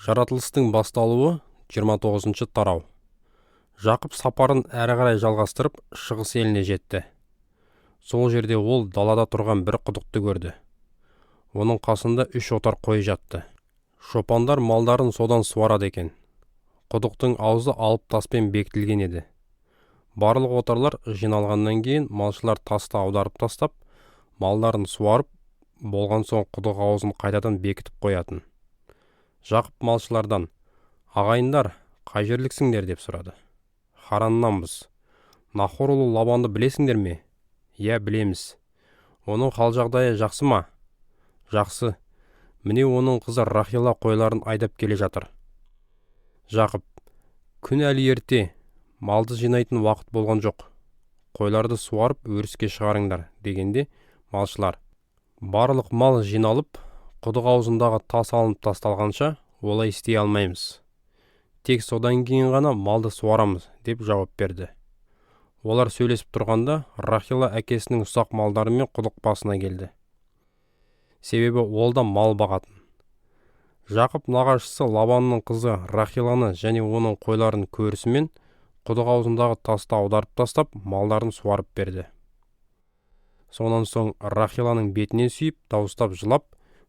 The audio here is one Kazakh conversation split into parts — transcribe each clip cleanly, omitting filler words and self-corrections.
Жаратылыстың басталуы 29-шы тарау. Жақып сапарын әрі қарай жалғастырып, шығыс еліне жетті. Сол жерде ол далада тұрған бір құдықты көрді. Оның қасында 3 отар қой жатты. Шопандар малдарын содан суарады екен. Құдықтың аузы алып таспен бекітілген еді. Барлық отарлар жиналғаннан кейін малшылар тасты аударып тастап, малдарын суарып, болған соң құдық аузын қайтадан бекітіп қоятын. Жақып малшылардан: "Ағайындар, қай жерліксіңдер?" деп сұрады. "Хараннанбыз. Нахор ұлы Лабанды білесіңдер ме?" "Иә, білеміз." "Оның хал жағдайы жақсы ма?" "Жақсы. Міне оның қызы Рахила қойларын айдап келе жатыр." Жақып: "Күн әлі ерте, малды жинайтын уақыт болған жоқ. Қойларды суарып өріске шығарыңдар" дегенде, малшылар: "Барлық мал жиналып, құдық аузындағы тас алынып тасталғанша, олай істей алмаймыз. Тек содан кейін ғана малды суарамыз" деп жауап берді. Олар сөйлесіп тұрғанда, Рахила әкесінің ұсақ малдарымен құдық басына келді. Себебі ол да мал бағатын. Жақып нағашысы Лабанның қызы Рахиланы және оның қойларын көрісімен, құдық аузындағы тасты аударып тастап, малдарын суарып берді. Сонан соң Рахиланың бетінен сүйіп, дауыстап жылап,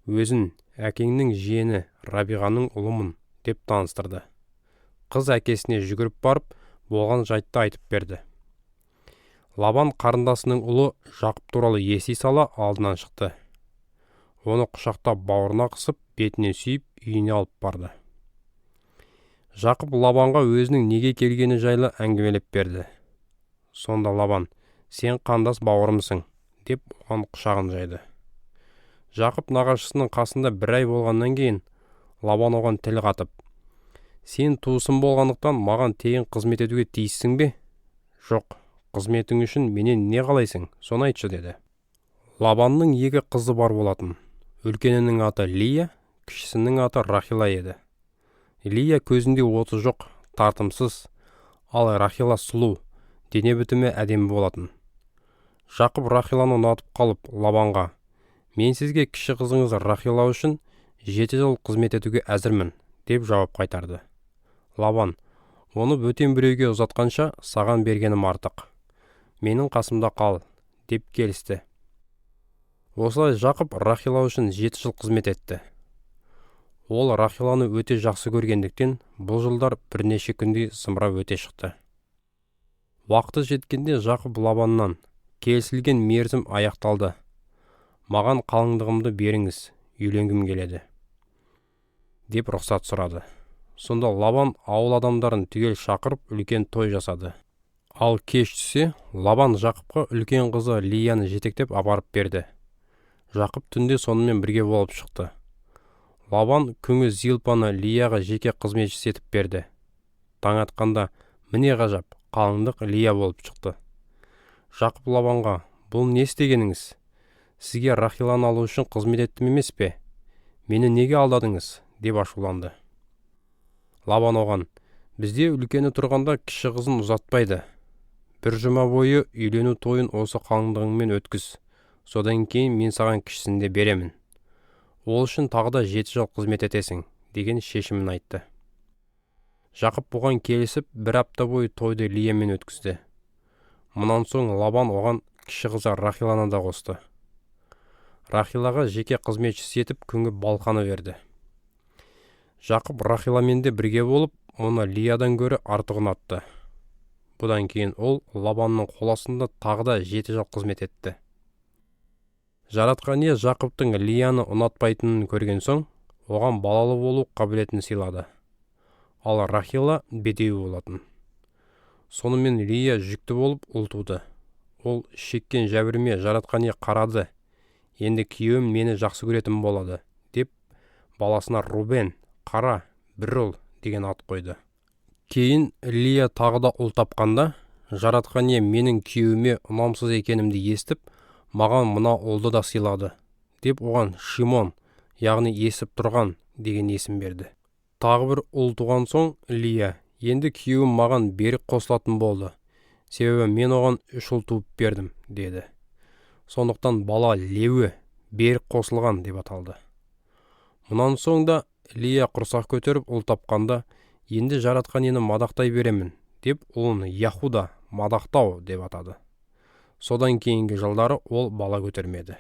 өзін "Әкеңнің жиені Рабиғаның ұлымын" деп таныстырды. Қыз әкесіне жүгіріп барып, болған жайтты айтып берді. Лабан қарындасының ұлы Жақып туралы ести сала алдынан шықты. Оны құшақтап бауырына қысып, бетінен сүйіп, үйіне алып барды. Жақып Лабанға өзінің неге келгені жайлы әңгімелеп берді. Сонда Лабан: "Сен қандас бауырымсың" деп оған құшағын жайды. Жақып нағашысының қасында бір ай болғаннан кейін, Лабан оған тіл қатып: "Сен туысым болғандықтан маған тегін қызмет етуге тиіссің бе?" "Жоқ, қызметің үшін менен не қалайсың, соны айтшы" деді. Лабанның 2 қызы бар болатын. Үлкенінің аты Лия, кішісінің аты Рахила еді. Лия көзінде оты жоқ, тартымсыз, ал Рахила сұлу, дене бітімі әдемі болатын. Жақып Рахиланы ұнатып қалып, Лабанға: "Мен сізге кіші қызыңыз Рахила үшін 7 жыл қызмет етуге әзірмін" деп жауап қайтарды. Лабан: "Оны бөтен біреуге ұзатқанша саған бергенім артық. Менің қасымда қал" деп келісті. Осылай Жақып Рахила үшін 7 жыл қызмет етті. Ол Рахиланы өте жақсы көргендіктен, бұл жылдар бірнеше күнде зымырап өте шықты. Уақыты жеткенде Жақып Лабаннан: "Келісілген мерзім аяқталды. Маған қалыңдығымды беріңіз, үйленгім келеді" деп рұқсат сұрады. Сонда Лабан ауыл адамдарын түгел шақырып, үлкен той жасады. Ал кеш түсе, Лабан Жақыпқа үлкен қызы Лияны жетектеп апарып берді. Жақып түнде сонымен бірге болып шықты. Лабан күңі Зилпаны Лияға жеке қызметші етіп берді. Таң атқанда, міне ғажап, қалыңдық Лия болып шықты. Жақып Лабанға: "Бұл не істегеніңіз? Сізге Рахиланы алу үшін қызмет еттім емес пе? Мені неге алдадыңыз?" деп ашуланды. Лабан оған: "Бізде үлкені тұрғанда кіші қызын ұзатпайды. Бір жұма бойы үйлену тойын осы қалыңдығыңмен өткіз. Содан кейін мен саған кішісін де беремін. Ол үшін тағы да 7 жыл қызмет етесің" деген шешімін айтты. Жақып бұған келісіп, 1 апта бойы тойды Лиямен өткізді. Мұнан соң Лабан оған кіші қызы Рахиланы да қосты. Рахилаға жеке қызметшісі етіп күңі Балқаны берді. Жақып Рахиламен де бірге болып, оны Лиядан гөрі артық ұнатты. Бұдан кейін ол Лабанның қол астында тағы да 7 жыл қызмет етті. Жаратқан ие Жақыптың Лияны ұнатпайтынын көрген соң, оған балалы болу қабілетін сыйлады. Ал Рахила бедеу болатын. Сонымен Лия жүкті болып ұл туды. Ол шеккен жәбіріме Жаратқан ие қарады. "Енді күйеуім мені жақсы көретін болады" деп баласына Рубен, "Қара, бір ұл" деген ат қойды. Кейін Лия тағы да ұл тапқанда, Жаратқан ие менің күйеуіме ұнамсыз екенімді естіп, маған мына ұлды да сыйлады деп оған Шимон, яғни есіп тұрған деген есім берді. Тағы бір ұл туған соң Лия: "Енді күйеуім маған берік қосылатын болды. Себебі мен оған 3 ұл туып бердім" деді. Сондықтан бала Леуі, берік қосылған деп аталды. Мұнан соң да Лия құрсақ көтеріп ұл тапқанда, енді жаратқан ені мадақтай беремін, деп ұлын Яхуда, мадақтау деп атады. Содан кейінгі жылдары ол бала көтермеді.